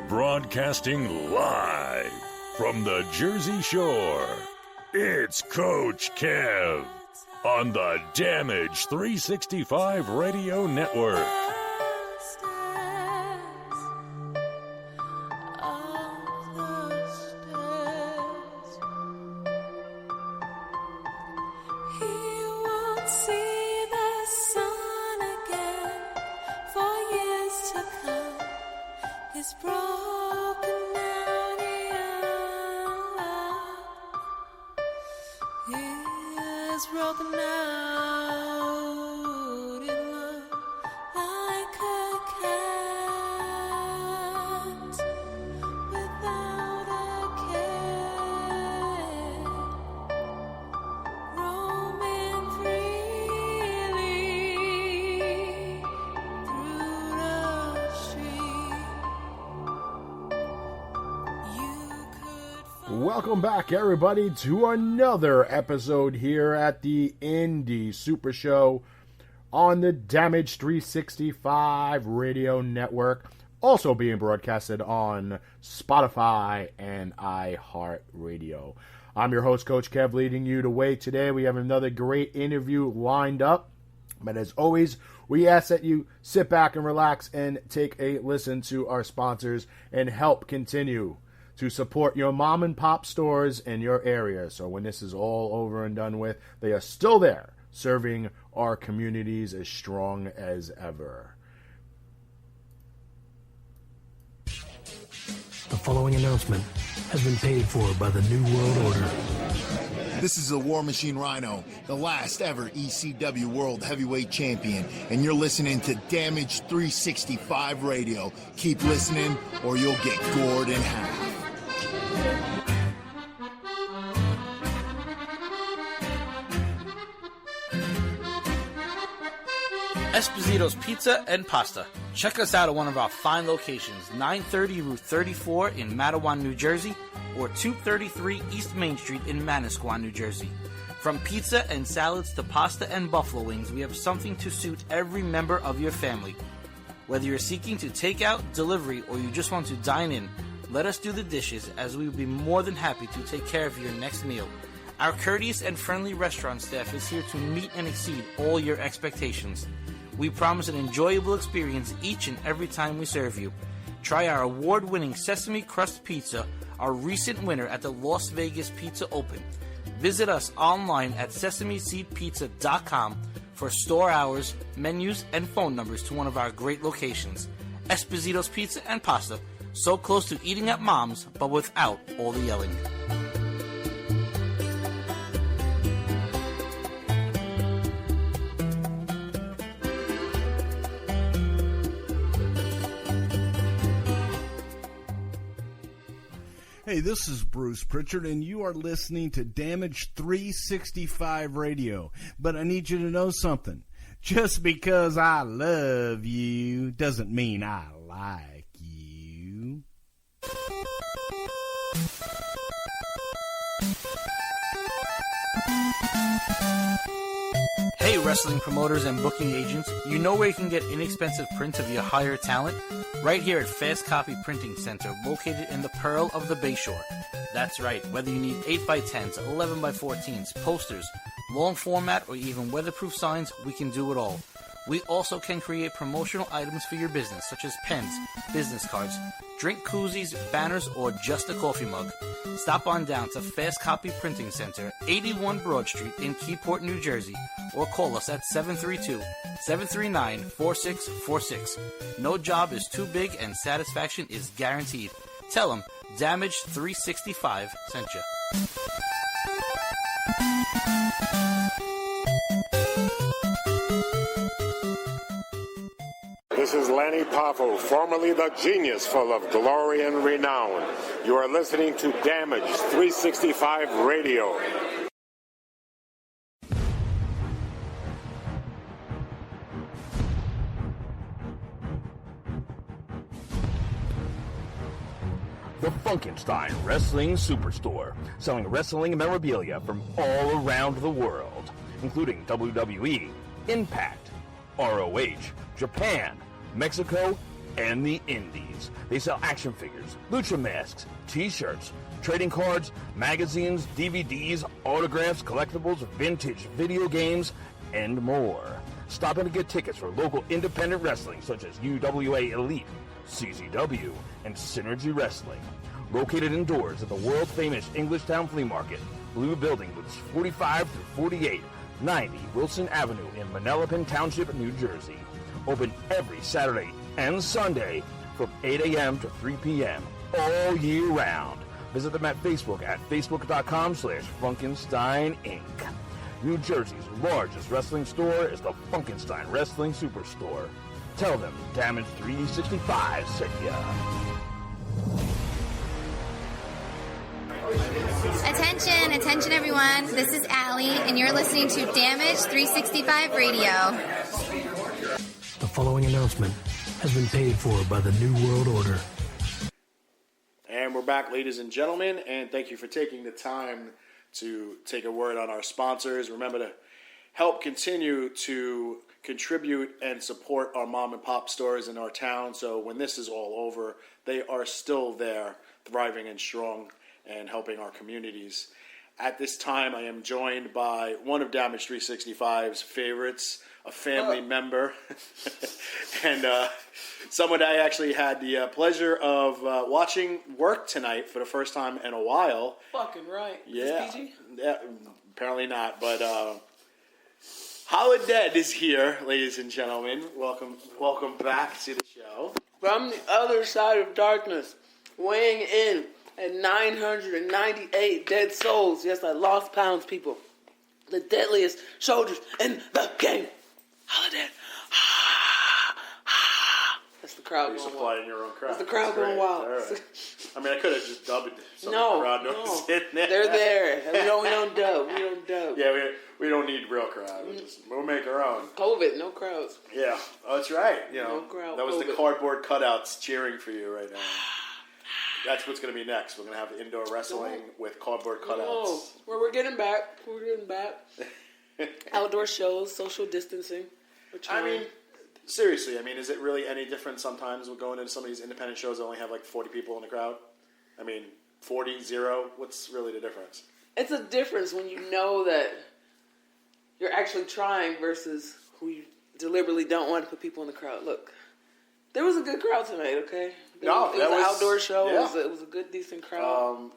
Broadcasting live from the Jersey Shore, it's Coach Kev on the Damage 365 Radio Network. Welcome back, everybody, to another episode here at the Indie Super Show on the Damage 365 Radio Network, also being broadcasted on Spotify and iHeartRadio. I'm your host, Coach Kev, leading you the way today. We have another great interview lined up, but as always, we ask that you sit back and relax and take a listen to our sponsors and help continue to support your mom and pop stores in your area. So when this is all over and done with, they are still there, serving our communities as strong as ever. The following announcement has been paid for by the New World Order. This is the War Machine Rhino, the last ever ECW World Heavyweight Champion, and you're listening to Damage 365 Radio. Keep listening or you'll get gored in half. Esposito's Pizza and Pasta. Check us out at one of our fine locations, 930 Route 34 in Matawan, New Jersey, or 233 East Main Street in Manasquan, New Jersey. From pizza and salads to pasta and buffalo wings, we have something to suit every member of your family. Whether you're seeking to take out, delivery, or you just want to dine in, let us do the dishes, as we will be more than happy to take care of your next meal. Our courteous and friendly restaurant staff is here to meet and exceed all your expectations. We promise an enjoyable experience each and every time we serve you. Try our award-winning sesame crust pizza, our recent winner at the Las Vegas Pizza Open. Visit us online at sesameseedpizza.com for store hours, menus, and phone numbers to one of our great locations. Esposito's Pizza and Pasta, so close to eating at Mom's, but without all the yelling. Hey, this is Bruce Pritchard, and you are listening to Damage 365 Radio. But I need you to know something. Just because I love you doesn't mean I like you. Hey, wrestling promoters and booking agents, you know where you can get inexpensive prints of your higher talent? Right here at Fast Copy Printing Center, located in the Pearl of the Bayshore. That's right, whether you need 8x10s, 11x14s, posters, long format, or even weatherproof signs, we can do it all. We also can create promotional items for your business, such as pens, business cards, drink koozies, banners, or just a coffee mug. Stop on down to Fast Copy Printing Center, 81 Broad Street in Keyport, New Jersey, or call us at 732-739-4646. No job is too big and satisfaction is guaranteed. Tell them Damage 365 sent you. This is Lanny Poffo, formerly the genius full of glory and renown. You are listening to Damage 365 Radio. the Funkenstein Wrestling Superstore, selling wrestling memorabilia from all around the world, including WWE, Impact, ROH, Japan, Mexico, and the Indies. They sell action figures, lucha masks, t-shirts, trading cards, magazines, DVDs, autographs, collectibles, vintage video games, and more. Stop in to get tickets for local independent wrestling such as UWA Elite, CZW, and Synergy Wrestling. Located indoors at the world-famous Englishtown Flea Market, Blue Building with 45 through 48, 90 Wilson Avenue in Manalapan Township, New Jersey. Open every Saturday and Sunday from 8 a.m. to 3 p.m. all year round. Visit them at Facebook at facebook.com/Funkenstein Inc. New Jersey's largest wrestling store is the Funkenstein Wrestling Superstore. Tell them Damage 365 sent ya. Attention everyone. This is Allie, and you're listening to Damage 365 Radio. The following announcement has been paid for by the New World Order. And we're back, ladies and gentlemen, and thank you for taking the time to take a word on our sponsors. Remember to help continue to contribute and support our mom and pop stores in our town, so when this is all over, they are still there, thriving and strong, and helping our communities. At this time, I am joined by one of Damage 365's favorites, a family member, and someone I actually had the pleasure of watching work tonight for the first time in a while. Fucking right. Yeah. Is this PG? Yeah, apparently not, but Holidead is here, ladies and gentlemen. Welcome back to the show. From the other side of darkness, weighing in at 998 dead souls. Yes, I lost pounds, people. The deadliest soldiers in the game. Holiday. That's the crowd You're going supplying wild. your own crowd. That's the crowd going wild. Right. I mean, I could have just dubbed it so No, the crowd knows no. in there. They're there. We don't dub. We don't dub. Yeah, we don't need real crowd. We'll make our own. COVID, no crowds. Yeah, oh, that's right. You know, No crowd, that was the COVID. cardboard cutouts cheering for you right now. That's what's going to be next. We're going to have indoor wrestling with cardboard cutouts. No, we're getting back. We're getting back. Outdoor shows, social distancing. I mean, seriously, is it really any different sometimes with going into some of these independent shows that only have like 40 people in the crowd? I mean, 40, 0, what's really the difference? It's a difference when you know that you're actually trying versus who you deliberately don't want to put people in the crowd. Look, there was a good crowd tonight, okay? It was an outdoor show. Yeah. It was a good, decent crowd.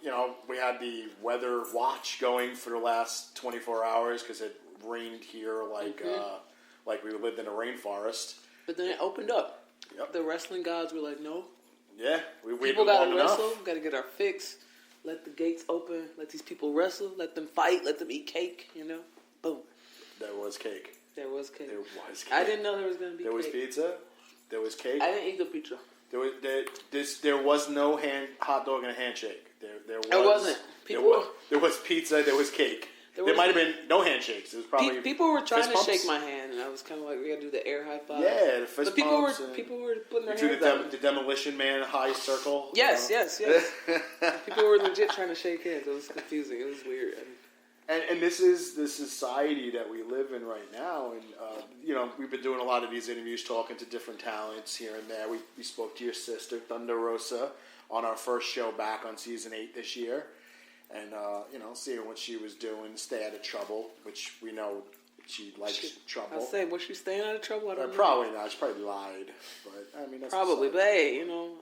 We had the weather watch going for the last 24 hours because it rained here like we lived in a rainforest. But then it opened up. Yep. The wrestling gods were like, no. Yeah, we waited People got long to wrestle. enough. Got to get our fix. Let the gates open. Let these people wrestle. Let them fight. Let them eat cake, Boom. There was cake. There was cake. There was cake. I didn't know there was going to be There was cake. pizza. There was cake. I didn't eat the pizza. There was no hot dog and a handshake. There It wasn't. There was pizza. There was cake. There might have been no handshakes. It was probably people were trying fist to pumps. shake my hand, and I was kind of like, "We gotta do the air high five." Yeah, the fist but people pumps. People were putting their Do hands up. the Demolition Man high circle. Yes. People were legit trying to shake hands. It was confusing. It was weird. And this is the society that we live in right now. And, we've been doing a lot of these interviews talking to different talents here and there. We spoke to your sister, Thunder Rosa, on our first show back on season 8 this year. And, seeing what she was doing, stay out of trouble, which we know she likes trouble. I say, was she staying out of trouble? I don't know. Probably not. She probably lied. But, that's probably. But, hey, I'm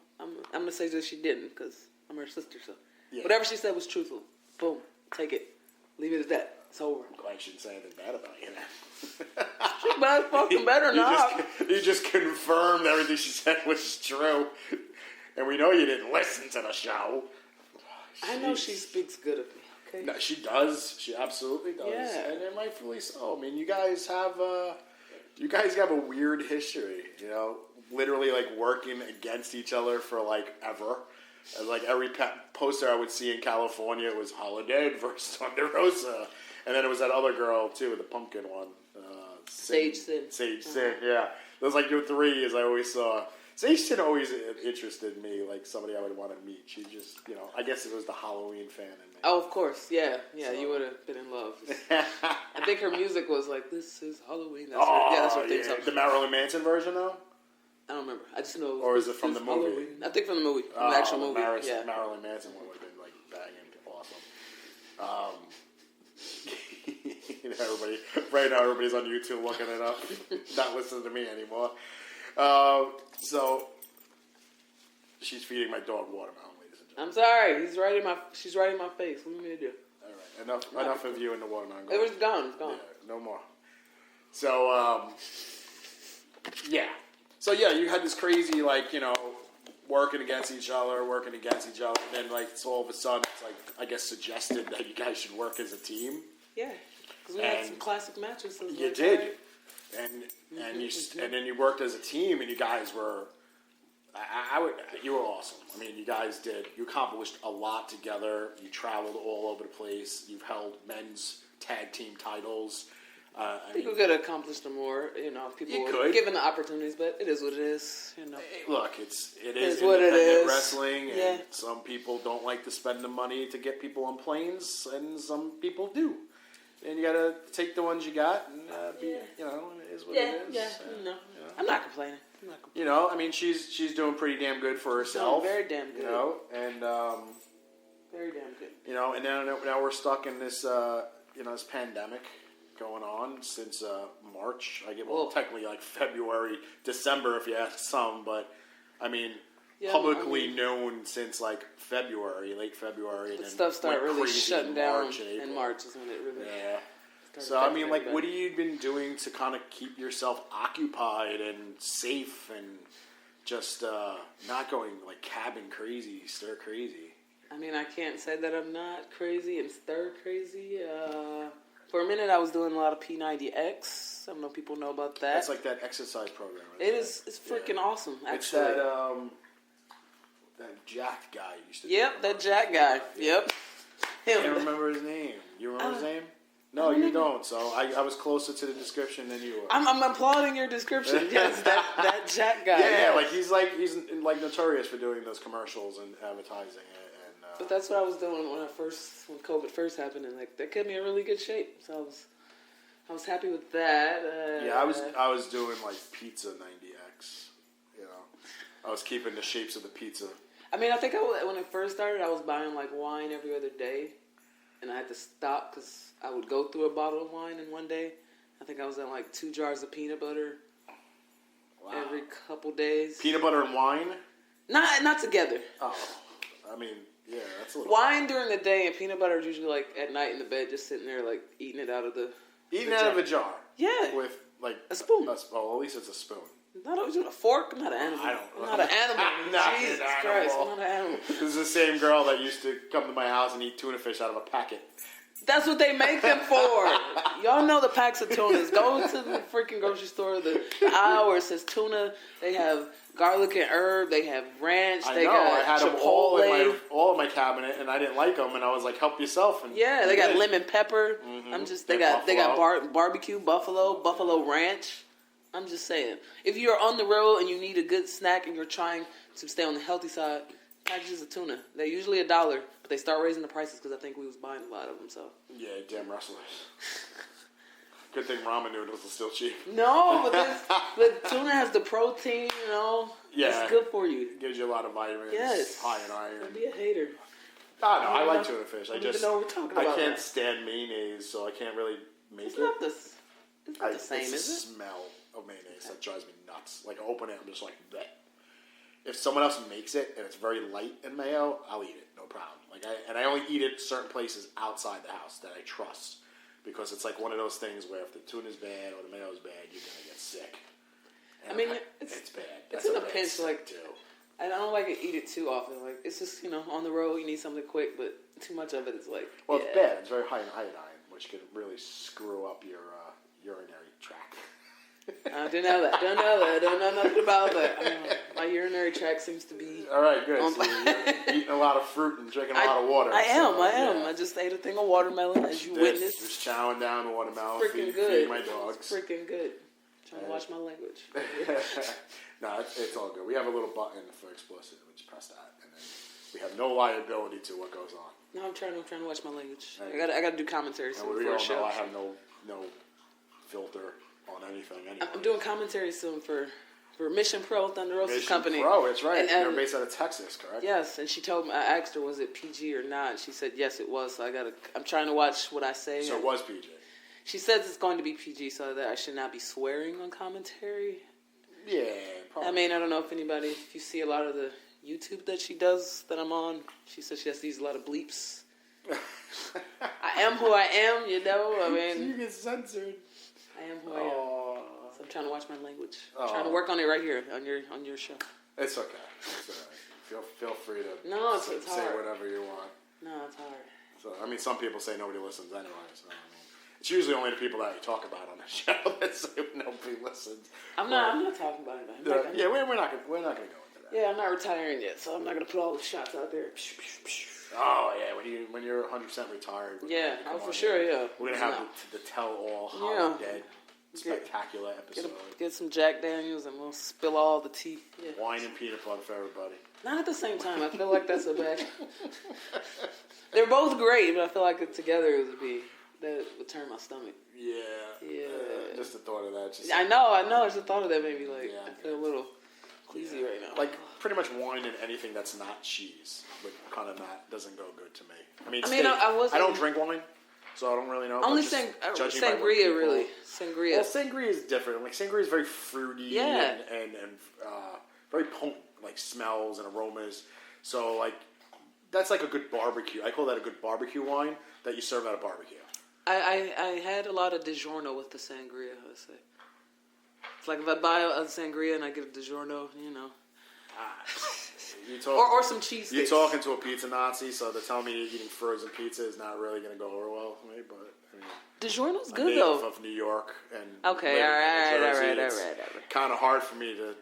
going to say that she didn't because I'm her sister. So whatever she said was truthful. Boom. Take it. Leave it at that. It's over. I'm glad she didn't say anything bad about you. She fucking better not. You just confirmed everything she said was true. And we know you didn't listen to the show. I know she speaks good of me. Okay. No, she does. She absolutely does. Yeah. And rightfully so. You guys have a weird history. Literally like working against each other for like ever. And like every poster I would see in California, it was Holidead versus Thunder Rosa, and then it was that other girl too, the pumpkin one, Sage Sin. Sage Sin. Yeah, those like your three, as I always saw. Zayshin always interested me, like somebody I would want to meet. She just, I guess it was the Halloween fan in me. Oh, of course, yeah, you would have been in love. I think her music was like, "This is Halloween." That's her theme song. The Marilyn Manson version, though. I don't remember. I just know. Or is it from the movie? Halloween. I think from the movie, from the actual movie. Marilyn Manson one would have been like banging, awesome. Everybody right now, everybody's on YouTube looking it up, not listening to me anymore. So she's feeding my dog watermelon, ladies and gentlemen. I'm sorry, she's right in my face. What do you mean to do? All right, enough of you and the watermelon. It was gone. It's gone. Yeah, no more. So yeah. So yeah, you had this crazy working against each other, and then so all of a sudden it's I guess suggested that you guys should work as a team. Yeah, because we had some classic matches. So you did, and then you worked as a team, and you guys were, you were awesome. I mean, you accomplished a lot together. You traveled all over the place. You've held men's tag team titles. I think we could have accomplished them more, if people were given the opportunities, but it is what it is, Look, it is what it is. Wrestling, and some people don't like to spend the money to get people on planes, and some people do. And you gotta take the ones you got, and it is what it is. Yeah, I'm not complaining. I mean, she's doing pretty damn good for herself. Very damn good. And very damn good. And now we're stuck in this this pandemic going on since March. Technically like February, December if you ask some, but I mean publicly known since like February, late February. And stuff started really shutting down in March is when it really So I mean, what have you been doing to kind of keep yourself occupied and safe and just not going like cabin crazy, stir crazy? I mean, I can't say that I'm not crazy and stir crazy. For a minute, I was doing a lot of P90X. I don't know if people know about that. That's like that exercise program. It's freaking awesome, actually. It's that Jack guy used to do. Yep, that Jack guy. Yep. I can't remember his name. You remember his name? No, you don't. So I was closer to the description than you were. I'm applauding your description. Yes, that Jack guy. Yeah, he's notorious for doing those commercials and advertising. But that's what I was doing when COVID first happened, and that kept me in really good shape. So I was happy with that. I was doing pizza 90X. I was keeping the shapes of the pizza. I mean, I think when it first started, I was buying wine every other day, and I had to stop because I would go through a bottle of wine in one day. I think I was at 2 jars of peanut butter every couple days. Peanut butter and wine? Not together. Oh, I mean. Yeah, that's a little... Wine during the day and peanut butter is usually at night in the bed, just sitting there eating it out of the of a jar. Yeah, with a spoon. At least it's a spoon. Not always with a fork. I'm not an animal. I'm not an animal. Jesus Christ, I'm not an animal. This is the same girl that used to come to my house and eat tuna fish out of a packet. That's what they make them for. Y'all know the packs of tunas. Go to the freaking grocery store, the aisle where it says tuna. They have garlic and herb. They have ranch. I Chipotle. had them all in my cabinet, and I didn't like them, and I was like, "Help yourself." And they got lemon pepper. Mm-hmm. They got barbecue, buffalo ranch. I'm just saying, if you're on the road and you need a good snack and you're trying to stay on the healthy side, packages of tuna. They're usually $1, but they start raising the prices because I think we was buying a lot of them. So damn wrestlers. Good thing ramen noodles are still cheap. No, but tuna has the protein, it's good for you. It gives you a lot of vitamins. Yes. High in iron. Don't be a hater. I like tuna fish. I can't that. stand mayonnaise, so I can't really make it's it. Not the same, is it? It's the smell of mayonnaise that drives me nuts. I open it, I'm just like, bleh. If someone else makes it and it's very light in mayo, I'll eat it, no problem. I only eat it certain places outside the house that I trust. Because it's one of those things where if the tuna's bad or the mayo's bad, you're going to get sick. And it's bad. It's in a pinch, too. I don't like to eat it too often. It's just, on the road, you need something quick, but too much of it is Well, it's bad. It's very high in iodine, which can really screw up your urinary tract. I don't know that. Don't know nothing about that. My urinary tract seems to be... All right, good. So you're eating a lot of fruit and drinking a lot of water. I am. I just ate a thing of watermelon, as you witnessed. Just chowing down watermelon, freaking good. feeding my dogs. It's freaking good. Trying to watch my language. No, it's all good. We have a little button for explicit. We just press that, and then we have no liability to what goes on. No, I'm trying to watch my language. I got to do commentary soon we for a all show. know I have no filter on anything. Anyway. I'm doing commentary soon for Mission Pro, Thunder Rosa's company. Pro, that's right. And, they're based out of Texas, correct? Yes, and she told me. I asked her, was it PG or not? And she said yes, it was. So I'm trying to watch what I say. So it was PG. She says it's going to be PG, so that I should not be swearing on commentary. Yeah, probably. I mean, I don't know if you see a lot of the YouTube that she does that I'm on, she says she has to use a lot of bleeps. I am who I am, you know. I mean, you get censored. I am who I am. So I'm trying to watch my language. I'm trying to work on it right here on your show. It's okay. It's all right. Feel free to it's say hard. whatever you want. No, it's hard. So I mean, some people say nobody listens anyway. So I mean, it's usually only the people that you talk about on the show that say nobody listens. I'm not talking about it. Yeah, we're not gonna go into that. Yeah, I'm not retiring yet, so I'm not gonna put all the shots out there. Oh yeah, when you're 100% retired. Yeah, for sure. Yeah, we're gonna have the tell-all Holidead spectacular episode. Get some Jack Daniels and we'll spill all the tea. Yeah. Wine and peanut butter for everybody. Not at the same time. I feel like that's a bad. They're both great, but I feel like together that would turn my stomach. Yeah. Just the thought of that. I know. Just the thought of that made me I feel a little queasy right now. Like pretty much wine and anything that's not cheese, but kind of doesn't go good to me. I don't drink wine, so I don't really know. Only sangria, really. Sangria. Well, sangria is different. Like sangria is very fruity and very potent, like smells and aromas. So like that's like a good barbecue. I call that a good barbecue wine that you serve at a barbecue. I had a lot of DiGiorno with the sangria, I would say. It's like if I buy a sangria and I get a DiGiorno, you know. Or some cheese sticks. You're talking to a pizza Nazi, so to tell me eating frozen pizza is not really going to go over well for me, but I mean... DiGiorno's good, though. Of New York and... Okay, all right. Kind of hard for me to,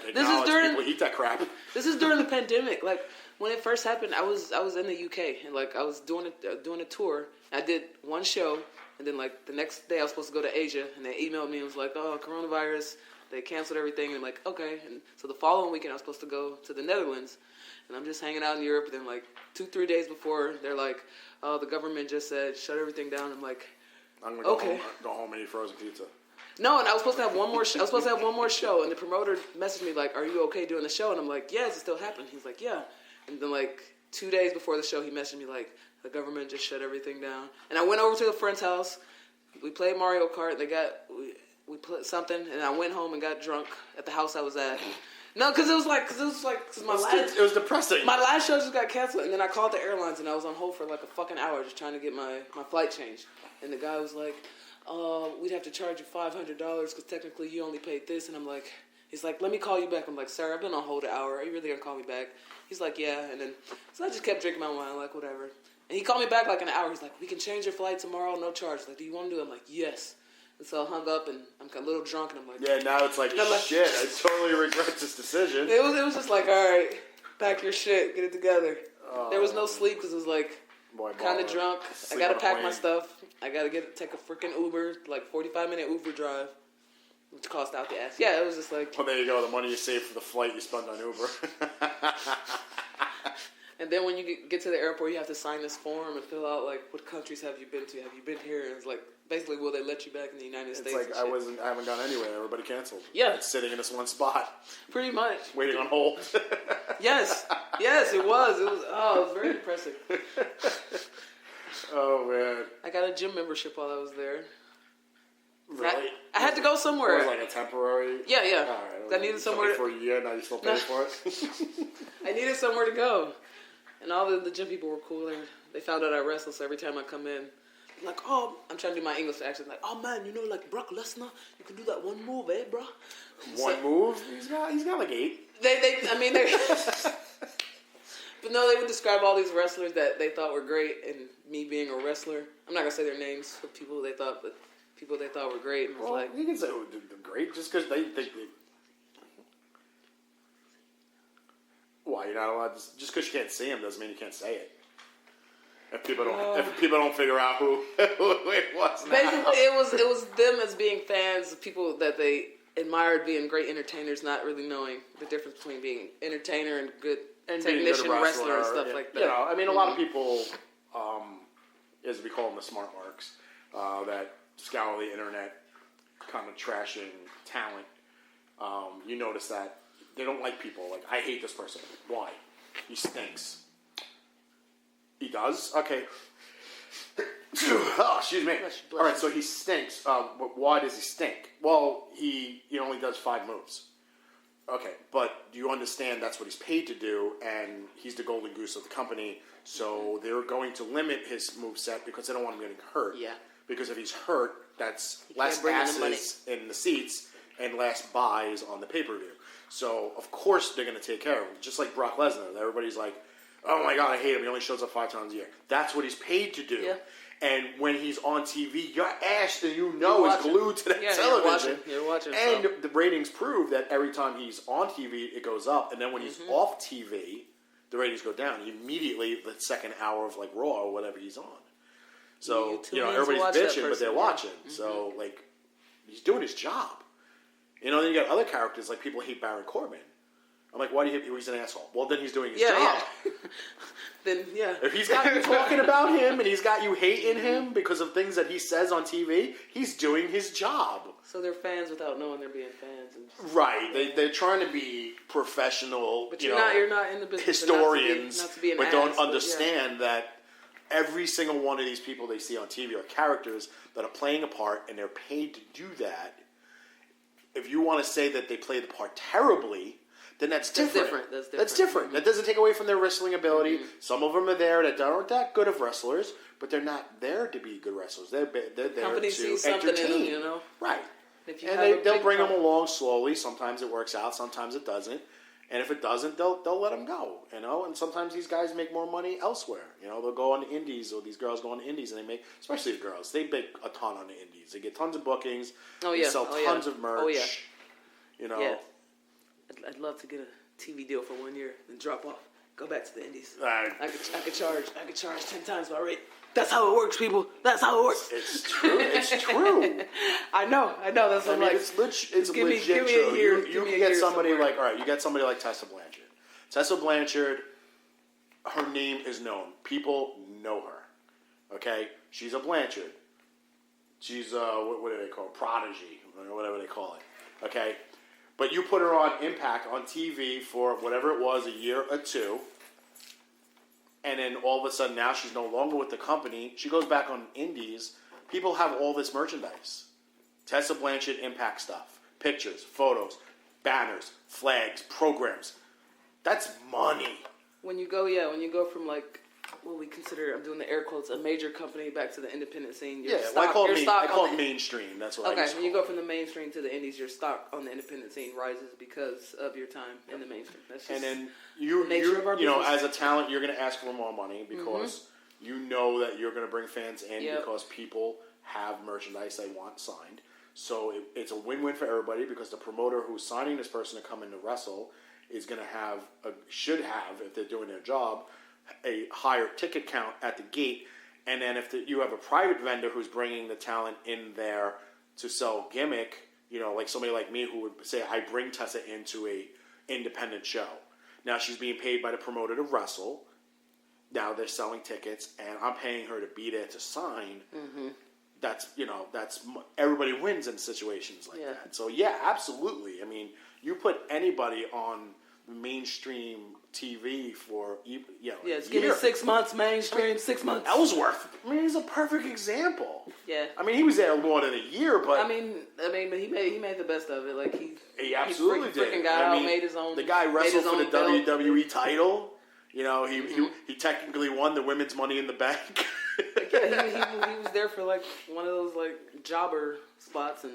acknowledge people eat that crap. This is during the pandemic. Like, when it first happened, I was in the UK, and, I was doing a tour. I did one show, and then, the next day I was supposed to go to Asia, and they emailed me and was like, oh, coronavirus, they canceled everything, and okay. And so the following weekend I was supposed to go to the Netherlands, and I'm just hanging out in Europe, and then, 2-3 days before, they're like, oh, the government just said, shut everything down. I'm like, I'm going to go home and eat frozen pizza. No, and I was supposed to have one more. I was supposed to have one more show, and the promoter messaged me like, "Are you okay doing the show?" And I'm like, "Yes, it's still happening." He's like, "Yeah," and then 2 days before the show, he messaged me like, "The government just shut everything down." And I went over to a friend's house. We played Mario Kart. We played something, and I went home and got drunk at the house I was at. No, because it was it was depressing. My last show just got canceled, and then I called the airlines, and I was on hold for a fucking hour just trying to get my flight changed. And the guy was like, we'd have to charge you $500 because technically you only paid this. And I'm like, he's like, let me call you back. I'm like, sir, I've been on hold an hour. Are you really going to call me back? He's like, yeah. And then, so I just kept drinking my wine, whatever. And he called me back an hour. He's like, we can change your flight tomorrow, no charge. Like, do you want to do it? I'm like, yes. And so I hung up, and I'm a little drunk, and I'm like... Yeah, now it's like, shit, I totally regret this decision. It was just like, all right, pack your shit, get it together. There was no sleep because it was kind of drunk. I got to pack my stuff. I got to take a freaking Uber, 45-minute Uber drive, which cost out the ass. Yeah, it was just like... Well, there you go. The money you saved for the flight you spent on Uber. And then when you get to the airport, you have to sign this form and fill out, what countries have you been to? Have you been here? And it's basically, will they let you back in the United States? It's I haven't gone anywhere. Everybody canceled. Yeah. It's sitting in this one spot. Pretty much. Waiting on hold. Yes, it was. It was very depressing. Oh, man. I got a gym membership while I was there. Really? I had to go somewhere. It was a temporary? Yeah. All right. I needed somewhere. For a year, now you still pay for it? I needed somewhere to go. And all the gym people were cool. They found out I wrestle, so every time I come in, oh, I'm trying to do my English accent. Oh man, Brock Lesnar, you can do that one move, bro? One move? He's got 8. They But no, they would describe all these wrestlers that they thought were great, and me being a wrestler. I'm not gonna say their names for people they thought were great. And you can say they're great just because they think. Why you're not allowed to? Just because you can't see them doesn't mean you can't say it. If people don't figure out who it was. Now. Basically, it was them as being fans, people that they admired being great entertainers, not really knowing the difference between being entertainer and good technician, wrestler, and stuff like that. You know, I mean, a lot of people, as we call them, the smart marks, that scour the internet, kind of trashing talent. You notice that they don't like people. Like, I hate this person. Why? He stinks. He does? Okay. Oh, excuse me. All right, so he stinks. Why does he stink? Well, he only does 5 moves. Okay, but do you understand that's what he's paid to do, and he's the golden goose of the company, so they're going to limit his moveset because they don't want him getting hurt. Yeah. Because if he's hurt, that's less asses in the seats and less buys on the pay-per-view. So, of course, they're going to take care of him. Just like Brock Lesnar. Everybody's like, oh my God, I hate him. He only shows up 5 times a year. That's what he's paid to do. Yeah. And when he's on TV, your ass, and you know, is glued to that television. You're watching. And the ratings prove that every time he's on TV, it goes up. And then when he's off TV, the ratings go down. Immediately, the second hour of like Raw or whatever he's on. So, everybody's bitching, but they're watching. So, like, he's doing his job. You know, then you got other characters, like people hate Baron Corbin. I'm like, why do you hate him? He's an asshole. Well, then he's doing his job. Yeah. Then, yeah. If he's got you talking about him and he's got you hating him because of things that he says on TV, he's doing his job. So they're fans without knowing they're being fans. And right. They're trying to be professional, but you're not in the business historians, not to be an but ass, don't understand that every single one of these people they see on TV are characters that are playing a part, and they're paid to do that. If you want to say that they play the part terribly, then that's different. That's different. That doesn't take away from their wrestling ability. Some of them are there that aren't that good of wrestlers, but they're not there to be good wrestlers. They're there Company to something entertain. in them, you know? Right. And they'll bring them along slowly. Sometimes it works out. Sometimes it doesn't. And if it doesn't, they'll let them go. You know. And sometimes these guys make more money elsewhere. You know, they'll go on the indies, or these girls go on the indies, and they make, especially the girls, they make a ton on the indies. They get tons of bookings. Oh yeah. They sell tons of merch. Oh yeah. You know. Yeah. I'd love to get a TV deal for 1 year and drop off. Go back to the indies. I could charge 10 times my rate. That's how it works, people. That's how it works. It's true. It's true. I know. That's what I'm like. It's legit give me true. A year, you can get somebody like, all right, you get somebody like Tessa Blanchard. Tessa Blanchard, her name is known. People know her. Okay? She's a Blanchard. She's what do they call it? Prodigy, or whatever they call it. Okay? But you put her on Impact on TV for whatever it was, a year or two, and then all of a sudden now she's no longer with the company. She goes back on Indies. People have all this merchandise. Tessa Blanchard Impact stuff. Pictures, photos, banners, flags, programs. That's money. When you go from like what we consider, I'm doing the air quotes, a major company back to the independent scene. I call it mainstream. That's what I when you go from the mainstream to the indies, your stock on the independent scene rises because of your time in the mainstream. That's just and then you know, as a talent, you're going to ask for more money because you know that you're going to bring fans in because people have merchandise they want signed. So it's a win-win for everybody because the promoter who's signing this person to come in to wrestle is going to should have, if they're doing their job, a higher ticket count at the gate. And then if you have a private vendor who's bringing the talent in there to sell gimmick, you know, like somebody like me who would say, I bring Tessa into a independent show. Now she's being paid by the promoter to wrestle. Now they're selling tickets, and I'm paying her to be there to sign. That's everybody wins in situations like that. So yeah, absolutely. I mean, you put anybody on mainstream TV for give me 6 months mainstream, 6 months. Ellsworth. I mean, he's a perfect example. Yeah. I mean, he was there more than a year, but I mean, but he made the best of it. Like he absolutely did. Freaking got out, made his own. The guy wrestled for the WWE title. You know, he Mm-hmm. he technically won the women's Money in the Bank. he was there for like one of those like jobber spots, and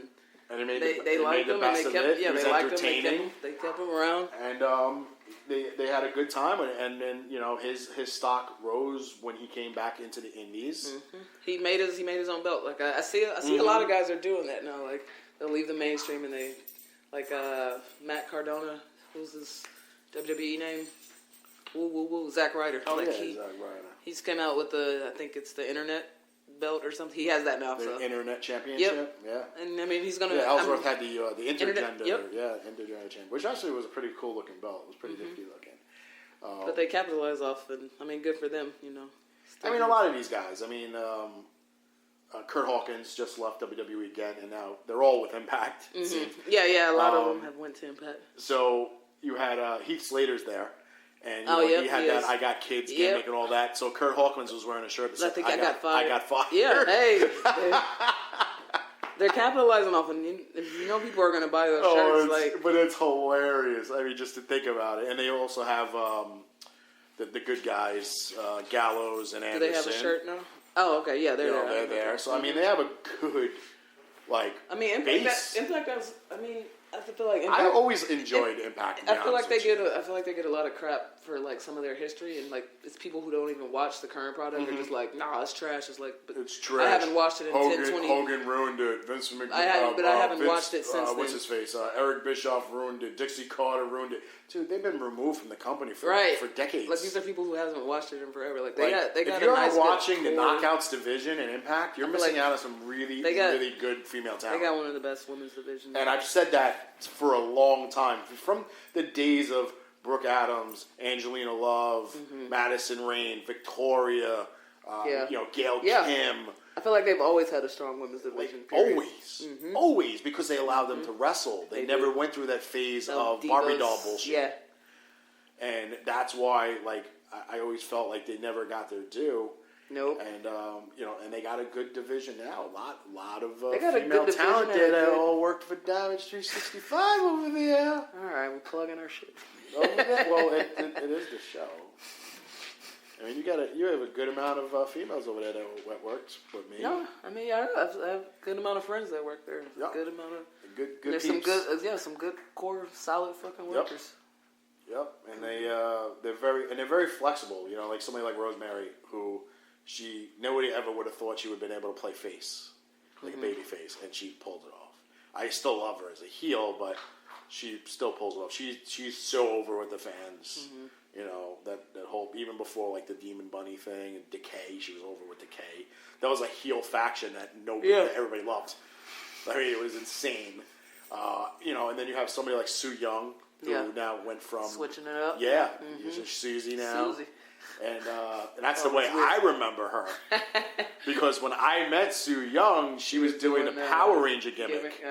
they liked him, and they liked him. They kept him around, and they had a good time, and then his stock rose when he came back into the indies. He made his own belt. Like I see a lot of guys are doing that now. Like they'll leave the mainstream and they Matt Cardona, who's his WWE name. Woo, Zack Ryder. Oh, like Zack Ryder. He's come out with I think it's the internet belt or something. He has that now. The so. internet championship. Yep. Yeah. And I mean, he's gonna. Yeah, Ellsworth had the intergender. Intergender champion, which actually was a pretty cool looking belt. It was pretty nifty looking. But they capitalize off, and I mean, good for them. I mean, a lot of these guys. I mean, Kurt Hawkins just left WWE again, and now they're all with Impact. Mm-hmm. Yeah. A lot of them have went to Impact. So you had Heath Slater's there. And he had that I got kids gimmick and all that. So Kurt Hawkins was wearing a shirt that said, I got fired. I got fired. Yeah, hey. They're capitalizing off, and people are going to buy those shirts. But it's hilarious. I mean, just to think about it. And they also have the good guys, Gallows and Anderson. Do they have a shirt now? Oh, okay. Yeah, they're there. They're there. So, I mean, they have a good, base. Impact has, I feel like Impact, I always enjoyed Impact. I feel like they get a lot of crap for some of their history, and it's people who don't even watch the current product. They're just like, nah, it's trash. It's it's trash. I haven't watched it in 10, 20 Hogan ruined it. Vince McMahon. I haven't watched it since. What's his face? Eric Bischoff ruined it. Dixie Carter ruined it. Dude, they've been removed from the company for decades. These are people who haven't watched it in forever. They got if you're not watching the Knockouts division and Impact, you're missing out on some really good female talent. They got one of the best women's divisions. And I've said that for a long time. From the days of Brooke Adams, Angelina Love, Madison Rayne, Victoria, Gail Kim. I feel like they've always had a strong women's division. Always, because they allowed them to wrestle. They never went through that phase of divas. Barbie doll bullshit. Yeah. And that's why, I always felt like they never got their due. Nope. And and they got a good division now. A lot of female talent that all worked for Damage 365 over there. All right, we're plugging our shit. Well, it is the show. I mean, you have a good amount of females over there that works with me. No, I mean, I have a good amount of friends that work there. Yep. Good amount of good. There's peeps. some good core, solid fucking workers. Yep, and they're very flexible. Like somebody like Rosemary, who nobody ever would have thought she would have been able to play face, like a baby face, and she pulled it off. I still love her as a heel, but she still pulls it off. She's so over with the fans. That whole, even before the Demon Bunny thing and Decay, she was over with Decay. That was a heel faction that everybody loved. I mean, it was insane. And then you have somebody like Su Yung, who now went from switching it up. Yeah, she's Susie now. Susie. And that's the way I remember her. Because when I met Su Yung, she was doing the Power Ranger gimmick.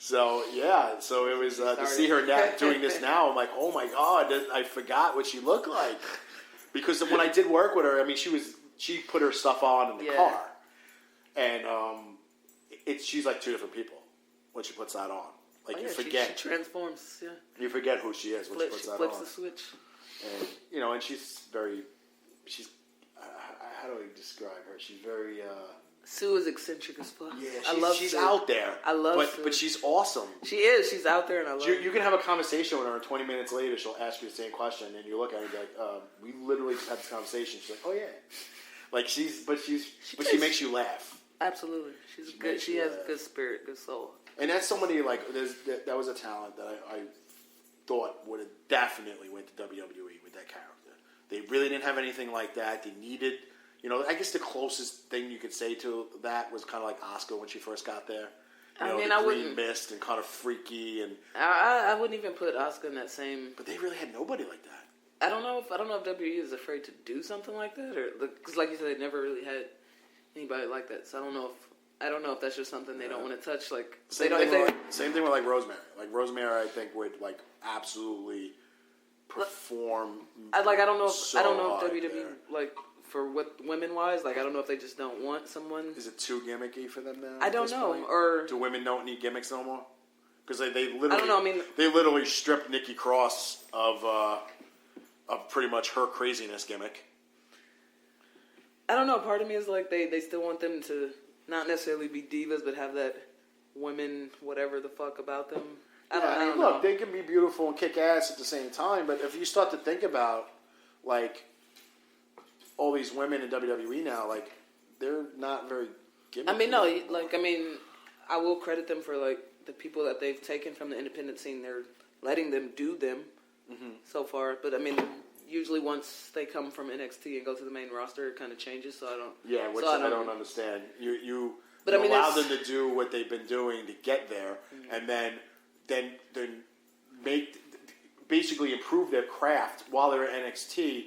So it was to see her doing this now. I'm like, oh my god, I forgot what she looked like. Because when I did work with her, I mean, she put her stuff on in the car, and she's like two different people when she puts that on. You forget. She transforms. Yeah. You forget who she is when she puts that on. Flips the switch. And and she's how do I describe her? She's very. Sue is eccentric as fuck. Yeah, she's out there. I love Sue. But she's awesome. She is. She's out there, and I love her. You can have a conversation with her, and 20 minutes later, she'll ask you the same question, and you look at her and be like, we literally just had this conversation. She's like, oh, yeah. She makes you laugh. Absolutely. She's good. She has a good spirit, good soul. And that's somebody, that was a talent that I thought would have definitely went to WWE with that character. They really didn't have anything like that. They needed... I guess the closest thing you could say to that was kind of like Asuka when she first got there. I wouldn't mist and kind of freaky, and I wouldn't even put Asuka in that same. But they really had nobody like that. I don't know if WWE is afraid to do something like that, or because, like you said, they never really had anybody like that. So I don't know if that's just something they don't want to touch. Same thing with Rosemary. Rosemary, I think would absolutely perform. I don't know if WWE for what women wise, I don't know if they just don't want someone. Is it too gimmicky for them now? I don't know. Point? Or do women don't need gimmicks no more? Because they literally. I don't know. I mean, they literally stripped Nikki Cross of pretty much her craziness gimmick. I don't know. Part of me is they still want them to not necessarily be divas, but have that women whatever the fuck about them. I don't know. They can be beautiful and kick ass at the same time, but if you start to think about all these women in WWE now, they're not very gimmicky. I will credit them for the people that they've taken from the independent scene. They're letting them do them so far, but usually once they come from NXT and go to the main roster, it kind of changes. So I don't. Yeah, which so I don't understand. You But I mean, allow them to do what they've been doing to get there, and then basically improve their craft while they're at NXT,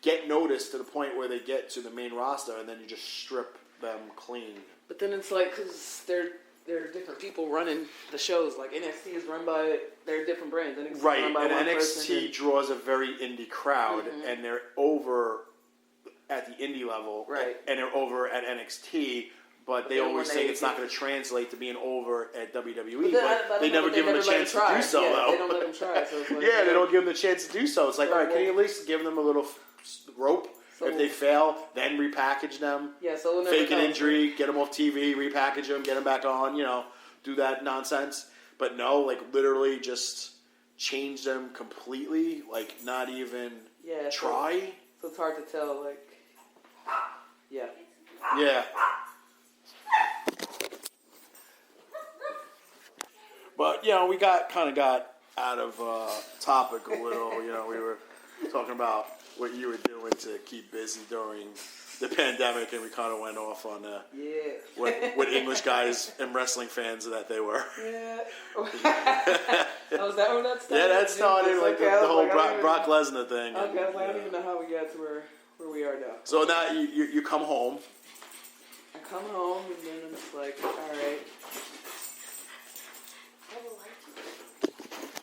get noticed to the point where they get to the main roster, and then you just strip them clean. But then it's like, because there are different people running the shows. Like NXT is run by, they're different brands. NXT Right, run by and one NXT draws a very indie crowd, and they're over at the indie level, right? And they're over at NXT. But they always say it's not going to translate to being over at WWE. But they never give them a chance to do so, though. They don't let them try. So it's like, yeah, they don't give them the chance to do so. It's like, all right, can you at least give them a little rope? If they fail, then repackage them. Yeah, so fake an injury, get them off TV, repackage them, get them back on. Do that nonsense. But no, like literally just change them completely. Like not even try. So it's hard to tell. Like, yeah. Yeah. But, we got out of topic a little. We were talking about what you were doing to keep busy during the pandemic, and we kind of went off on what English guys and wrestling fans that they were. Yeah. Oh, is that where that started? Yeah, that started like the whole Brock Lesnar thing. Okay, I was like, I don't even know how we got to where we are now. So now you come home. I come home, and then I'm just like, all right.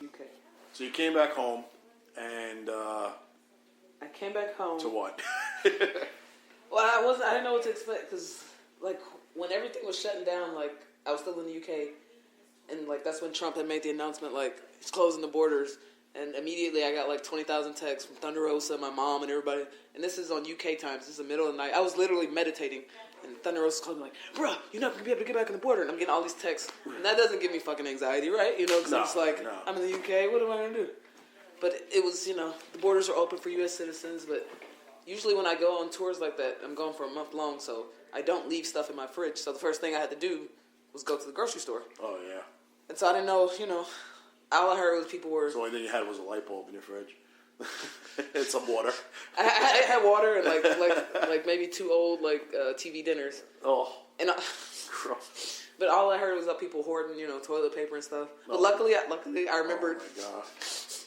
Okay. So you came back home, and I came back home. To what? Well, I didn't know what to expect because, like, when everything was shutting down, like, I was still in the UK, and like that's when Trump had made the announcement, like, he's closing the borders, and immediately I got like 20,000 texts from Thunder Rosa, my mom, and everybody. And this is on UK times. This is the middle of the night. I was literally meditating. And Thunder Rosa called me like, bro, you're not going to be able to get back on the border. And I'm getting all these texts. And that doesn't give me fucking anxiety, right? Because I'm just like, I'm in the UK. What am I going to do? But it was, the borders are open for U.S. citizens. But usually when I go on tours like that, I'm going for a month long. So I don't leave stuff in my fridge. So the first thing I had to do was go to the grocery store. Oh, yeah. And so I didn't know, all I heard was people were... So the only thing you had was a light bulb in your fridge. And some water. I had water and like maybe 2 old TV dinners. Oh, and gross. But all I heard was that people hoarding toilet paper and stuff. But luckily I remembered. Oh my gosh.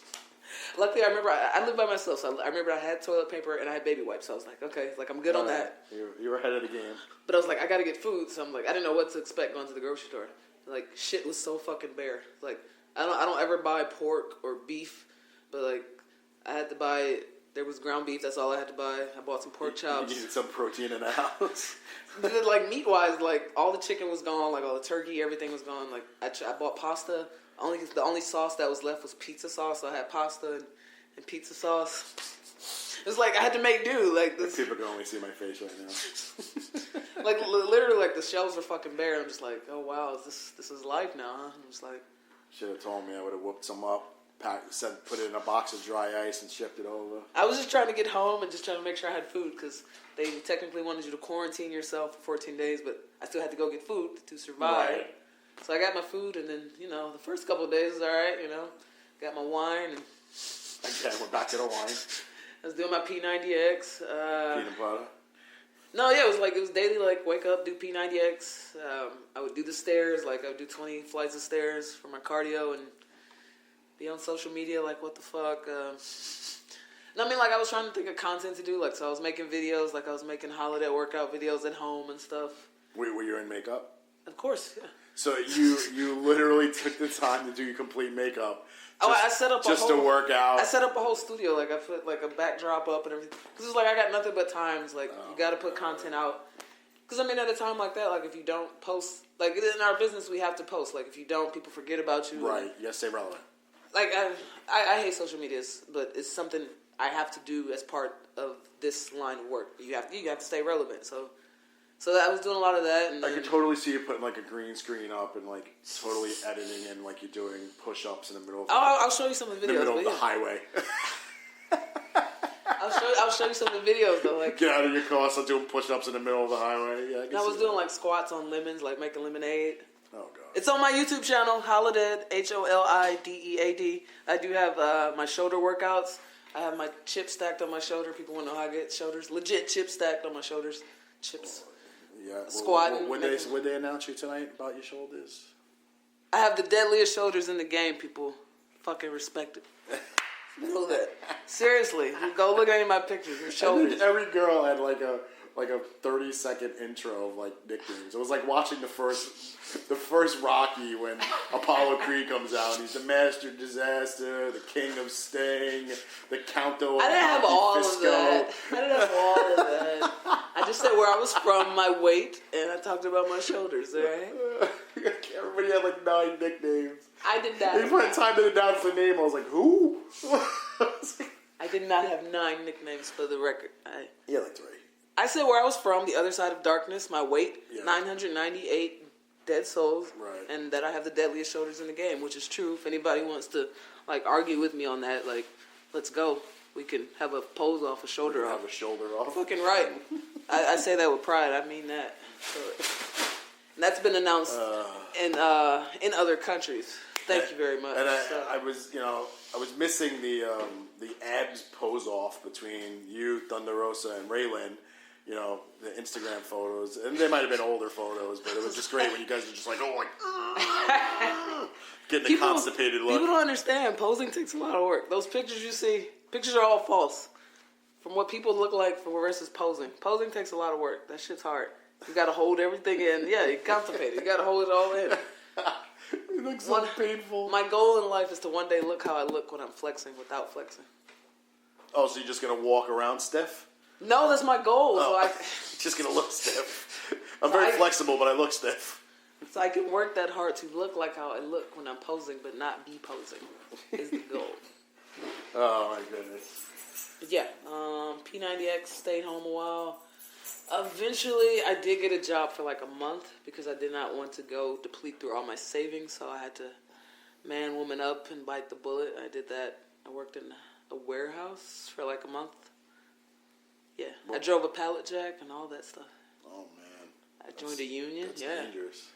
Luckily I remember I lived by myself, so I remember I had toilet paper and I had baby wipes. So I was like, okay, I'm good on that. You were ahead of the game. But I was like, I got to get food, so I'm like, I didn't know what to expect going to the grocery store. Like shit was so fucking bare. Like I don't ever buy pork or beef, but like. I had to buy, there was ground beef, that's all I had to buy. I bought some pork chops. You needed some protein in the house. Like meat-wise, like all the chicken was gone, like all the turkey, everything was gone. Like I bought pasta. The only sauce that was left was pizza sauce, so I had pasta and pizza sauce. It was like I had to make do. Like this. People can only see my face right now. Like literally, like the shelves are fucking bare. I'm just like, oh wow, this is life now, huh? I'm just like. Should have told me. I would have whooped some up. Put it in a box of dry ice and shipped it over. I was just trying to get home and just trying to make sure I had food because they technically wanted you to quarantine yourself for 14 days, but I still had to go get food to survive. Right. So I got my food, and then the first couple of days was all right. Got my wine and. Okay, we're back to the wine. I was doing my P90X. Peanut butter. No, yeah, it was daily. Like wake up, do P90X. I would do the stairs. Like I would do 20 flights of stairs for my cardio and. Be on social media, like, what the fuck? I mean, like, I was trying to think of content to do, like, so I was making videos, like, I was making holiday workout videos at home and stuff. Were you in makeup? Of course, yeah. So you literally took the time to do your complete makeup. I set up just to work out. I set up a whole studio, like, I put, like, a backdrop up and everything. Because it's like, I got nothing but times, like, you got to put content out. Because, I mean, at a time like that, like, if you don't post, like, in our business, we have to post. Like, if you don't, people forget about you. Right, you got to stay relevant. Like, I hate social medias, but it's something I have to do as part of this line of work. You have to stay relevant. So I was doing a lot of that. And I could totally see you putting, like, a green screen up and, like, totally editing and, like, you're doing push-ups in the middle of I'll show you some of the videos. In the middle of the highway. I'll show you some of the videos, though. Like, get out of your car, start doing push-ups in the middle of the highway. Yeah, I was doing, like, squats on lemons, like, making lemonade. Oh, God. It's on my YouTube channel, Holidead, Holidead. I do have my shoulder workouts. I have my chips stacked on my shoulder. People want to know how I get shoulders. Legit chips stacked on my shoulders. Chips. Yeah. Squatting. When they announce you tonight about your shoulders? I have the deadliest shoulders in the game, people. Fucking respect it. Know that. Seriously. Go look at any of my pictures. Your shoulders. Every girl had like a 30-second intro of like nicknames. It was like watching the first Rocky when Apollo Creed comes out and he's the Master Disaster, the King of Sting, the Countto of I didn't have all Fisco. of that. I didn't have all of that. I just said where I was from, my weight, and I talked about my shoulders, alright? Everybody had like 9 nicknames. I did that. Even when it time to announce the name, I was like, who? I did not have 9 nicknames for the record. Yeah, like 3. I said where I was from, the other side of darkness, my weight, 998 dead souls, and that I have the deadliest shoulders in the game, which is true. If anybody wants to like argue with me on that, like, let's go. We can have a pose off, a shoulder off. Have a shoulder off. Fucking right. I say that with pride. I mean that. So, and that's been announced in other countries. Thank you very much. And I was missing the abs pose off between you, Thunder Rosa, and Raylan. You know, the Instagram photos, and they might have been older photos, but it was just great when you guys were just like, getting a constipated look. People don't understand. Posing takes a lot of work. Those pictures you see, pictures are all false. From what people look like versus posing. Posing takes a lot of work. That shit's hard. You got to hold everything in. Yeah, you're constipated. You got to hold it all in. It looks so painful. My goal in life is to one day look how I look when I'm flexing without flexing. Oh, so you're just going to walk around stiff? No, that's my goal. Oh, so just going to look stiff. I'm very flexible, but I look stiff. So I can work that hard to look like how I look when I'm posing, but not be posing, is the goal. Oh, my goodness. But yeah, P90X, stayed home a while. Eventually, I did get a job for like a month because I did not want to go deplete through all my savings, so I had to man, woman up and bite the bullet. I did that. I worked in a warehouse for like a month. Yeah, I drove a pallet jack and all that stuff. Oh, man. I joined a union. That's dangerous.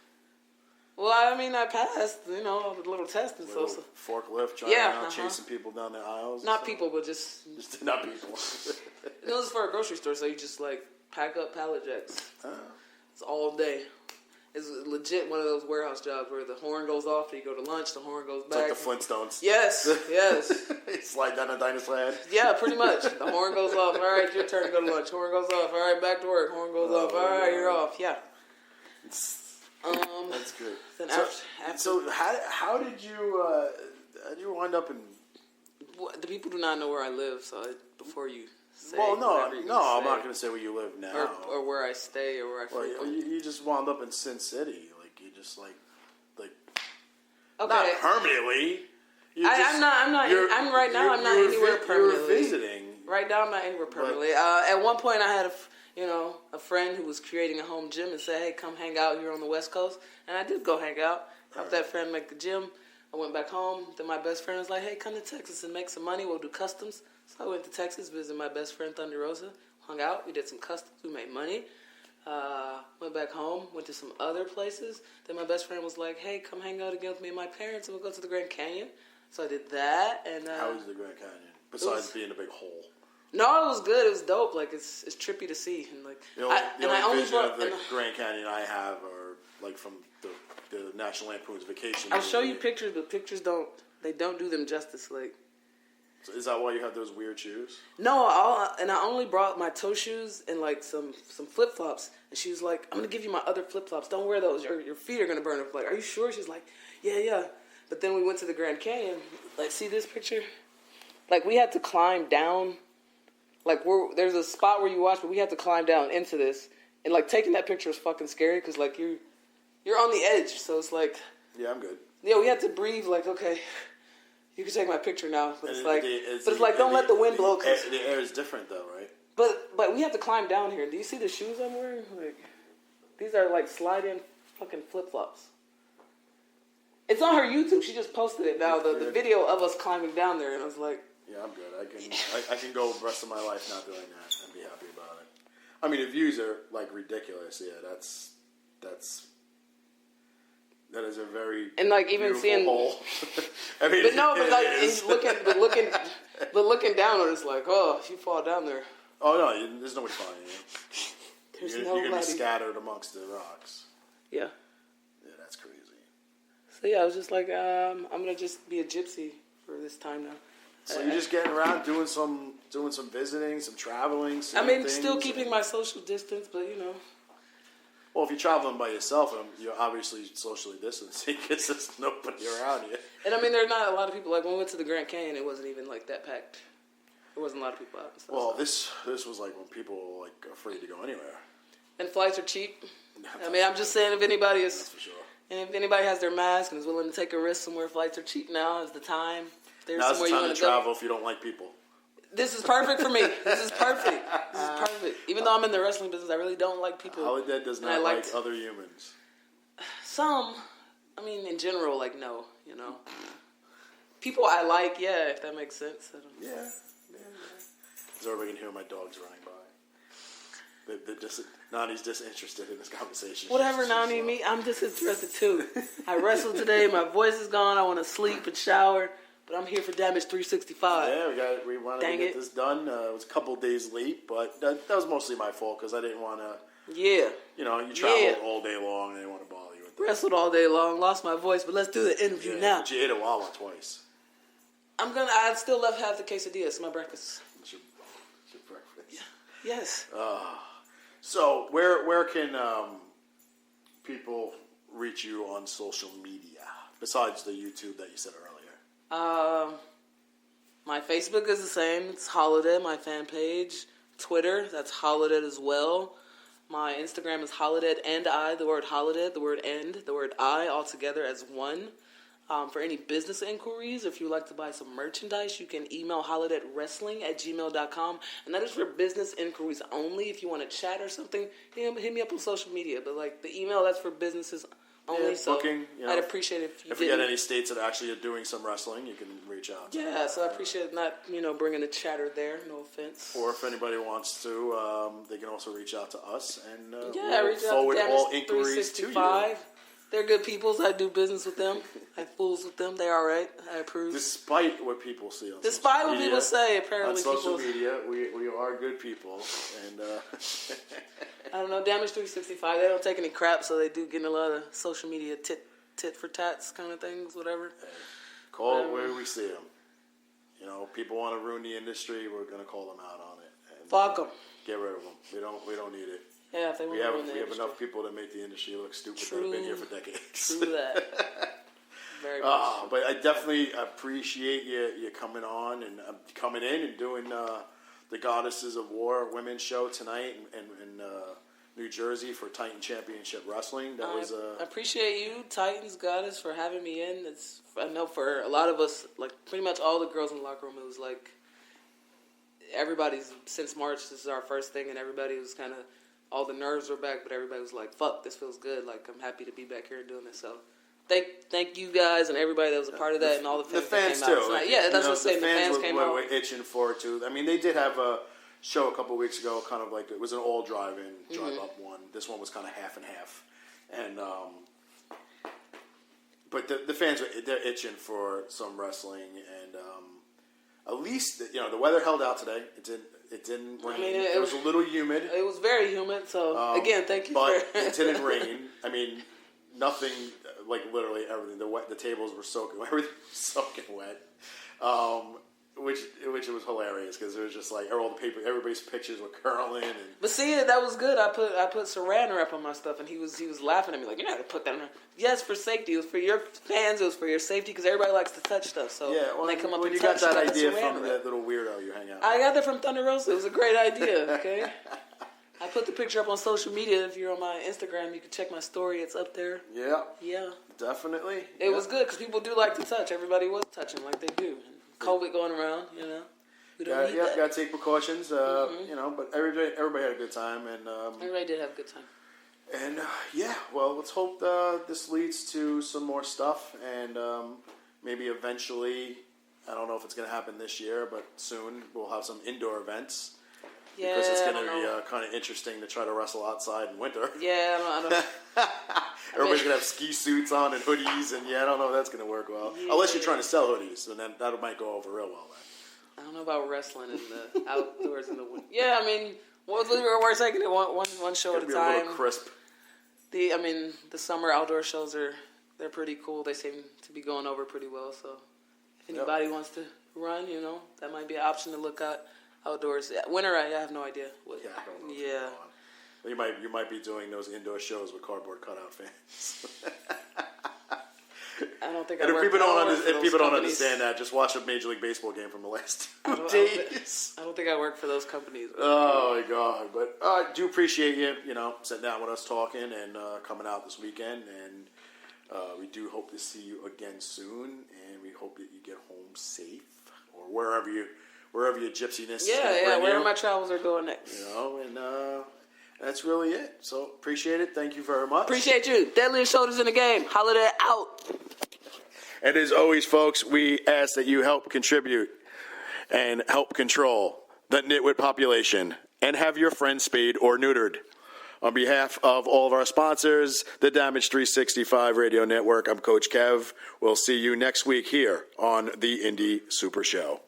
Well, I mean, I passed, the little test and little stuff. Forklift, driving around, chasing people down the aisles. Not people, but just not people. It was for a grocery store, so you just like pack up pallet jacks. It's all day. It's legit one of those warehouse jobs where the horn goes off and you go to lunch, the horn goes back. It's like the Flintstones. Yes. You slide down a dinosaur head. Yeah, pretty much. The horn goes off. All right, your turn to go to lunch. Horn goes off. All right, back to work. Horn goes off. All right, you're off. Yeah. That's good. Then so how did you wind up in? Well, the people do not know where I live, so before you say. Well, no, I'm not going to say where you live now, or where I stay, or where I frequent. Well, you just wound up in Sin City, like you just like okay. Not permanently. I'm not anywhere permanently. You're visiting. Right now, I'm not anywhere permanently. At one point, I had a friend who was creating a home gym and said, "Hey, come hang out here on the West Coast." And I did go hang out. Helped that friend make the gym. I went back home. Then my best friend was like, "Hey, come to Texas and make some money. We'll do customs." So I went to Texas, visited my best friend Thunder Rosa, hung out. We did some customs. We made money. Went back home. Went to some other places. Then my best friend was like, "Hey, come hang out again with me and my parents, and we'll go to the Grand Canyon." So I did that. And how was the Grand Canyon? Besides being a big hole. No, it was good. It was dope. Like it's trippy to see. And like the only vision of the Grand Canyon I have are like from the National Lampoon's Vacation. I'll show you pictures, but pictures don't do them justice. Like, so is that why you have those weird shoes? No, I only brought my toe shoes and like some flip flops. And she was like, "I'm gonna give you my other flip flops. Don't wear those. Your feet are gonna burn." I'm like, "Are you sure?" She's like, "Yeah." But then we went to the Grand Canyon. Like, see this picture? Like, we had to climb down. Like, there's a spot where you watch, but we had to climb down into this. And, like, taking that picture was fucking scary because, like, you're on the edge. So it's like... Yeah, I'm good. Yeah, we had to breathe. Like, okay, you can take my picture now. But it's like, don't let the wind blow. The air is different, though, right? But we have to climb down here. Do you see the shoes I'm wearing? Like, these are, like, slide-in fucking flip-flops. It's on her YouTube. She just posted it now, the video of us climbing down there. And I was like... Yeah, I'm good. I can go the rest of my life not doing that and be happy about it. I mean, the views are like ridiculous. Yeah, that is a very and like even seeing hole. I mean, but no, but like looking But looking down on it's like, oh, if you fall down there. Oh, no, there's nobody finding you. There's You're nobody. going to be scattered amongst the rocks. Yeah. Yeah, that's crazy. So, yeah, I was just like, I'm going to just be a gypsy for this time now. So you're just getting around, doing some visiting, some traveling, I mean, still keeping my social distance, but, Well, if you're traveling by yourself, you're obviously socially distancing because there's nobody around you. And I mean, there are not a lot of people. Like when we went to the Grand Canyon, it wasn't even like that packed. There wasn't a lot of people out and stuff. Well, this was like when people were like afraid to go anywhere. And flights are cheap. I mean, I'm just saying if anybody is, that's for sure. And if anybody has their mask and is willing to take a risk somewhere, flights are cheap now. Is the time. There's Now's somewhere the time you want to to travel go. if you don't like people. This is perfect for me. This is perfect. This is perfect. Even though I'm in the wrestling business, I really don't like people. Holidead does not like other humans. Some, I mean, in general, like no, People I like, yeah, if that makes sense. Yeah. Is everybody can hear my dogs running by? They're just Nani's disinterested in this conversation. Whatever, Nani, me, I'm disinterested too. I wrestled today. My voice is gone. I want to sleep and shower. But I'm here for Damage 365. Yeah, we wanted to get this done. It was a couple days late, but that was mostly my fault because I didn't want to. Yeah. You traveled all day long and I didn't want to bother you with that. Wrestled all day long, lost my voice, but let's do the interview now. But you ate a Wawa twice. I still left half the quesadilla. It's my breakfast. It's your breakfast. Yeah. Yes. So where can people reach you on social media besides the YouTube that you said earlier? My Facebook is the same. It's Holidead, my fan page. Twitter, that's Holidead as well. My Instagram is Holidead and I, the word Holidead, the word and, the word I, all together as one. For any business inquiries, if you would like to buy some merchandise, you can email holideadwrestling@gmail.com. And that is for business inquiries only. If you want to chat or something, hit me up on social media. But like the email, that's for businesses only. Yeah, so booking, I'd appreciate it if you If we get any states that actually are doing some wrestling, you can reach out. Yeah, so I appreciate not, bringing the chatter there. No offense. Or if anybody wants to, they can also reach out to us and we'll reach forward out to all inquiries to you. They're good peoples. I do business with them. I fools with them. They're all right. I approve. Despite what people see on Despite what people say, apparently on social media, we are good people. And I don't know, Damage 365, they don't take any crap, so they do get in a lot of social media tit for tats kind of things, whatever. Call it where we see them. People want to ruin the industry. We're going to call them out on it. And, fuck them. Get rid of them. We don't need it. Yeah, if they want we to have ruin the industry. enough people that make the industry look stupid that have been here for decades. True that. Very much. But I definitely appreciate you coming on and coming in and doing the Goddesses of War women's show tonight in New Jersey for Titan Championship Wrestling. That was I appreciate you, Titans Goddess, for having me in. I know for a lot of us, like pretty much all the girls in the locker room, it was like everybody's since March. This is our first thing, and everybody was kind of all the nerves were back, but everybody was like, "Fuck, this feels good." Like I'm happy to be back here and doing this. So thank you guys and everybody that was a part of that, and all the fans too. That came out. Yeah, that's what I'm saying. The fans came out. We're itching for it too. I mean, they did have a show a couple of weeks ago, kind of like it was an all drive-in, drive-up one. This one was kind of half and half, and but the fans they're itching for some wrestling, and at least the weather held out today. It didn't rain. I mean, it was a little humid. It was very humid. So again, thank you. But it didn't rain. I mean, nothing like literally everything. The tables were soaking. Everything was soaking wet. Which was hilarious because it was just like all the paper, everybody's pictures were curling. But see, that was good. I put Saran wrap on my stuff, and he was laughing at me like, "You're not gonna put that on." Yes, for safety. It was for your fans. It was for your safety because everybody likes to touch stuff. So when they come up and you touch, got that idea Saran from wrap. that little weirdo you hang out with. I got that from Thunder Rosa. It was a great idea. Okay. I put the picture up on social media. If you're on my Instagram, you can check my story. It's up there. Yeah. Yeah. Definitely. It was good because people do like to touch. Everybody was touching like they do. COVID going around, We don't need that. Got to take precautions, but everybody had a good time. And everybody did have a good time. And, well, let's hope this leads to some more stuff. And maybe eventually, I don't know if it's going to happen this year, but soon we'll have some indoor events. Yeah, because it's going to be kind of interesting to try to wrestle outside in winter. Yeah, I don't Everybody's going to have ski suits on and hoodies, and I don't know if that's going to work well. Yeah. Unless you're trying to sell hoodies, and then that might go over real well then. I don't know about wrestling in the outdoors in the winter. Yeah, I mean, we're taking it one show at a time. A little crisp. The summer outdoor shows they're pretty cool. They seem to be going over pretty well. So if anybody wants to run, that might be an option to look at outdoors. Winter, I have no idea. I don't know. Yeah. You might be doing those indoor shows with cardboard cutout fans. I don't think. And if people don't understand that, just watch a Major League Baseball game from the last 2 days. I don't think I work for those companies. Oh my God! But I do appreciate you, sitting down with us, talking, and coming out this weekend. And we do hope to see you again soon. And we hope that you get home safe, or wherever your gypsiness is. Yeah, wherever my travels are going next. And that's really it. So appreciate it. Thank you very much. Appreciate you. Deadliest shoulders in the game. Holidead out. And as always, folks, we ask that you help contribute and help control the nitwit population and have your friends spayed or neutered. On behalf of all of our sponsors, the Damage 365 Radio Network, I'm Coach Kev. We'll see you next week here on the Indie Super Show.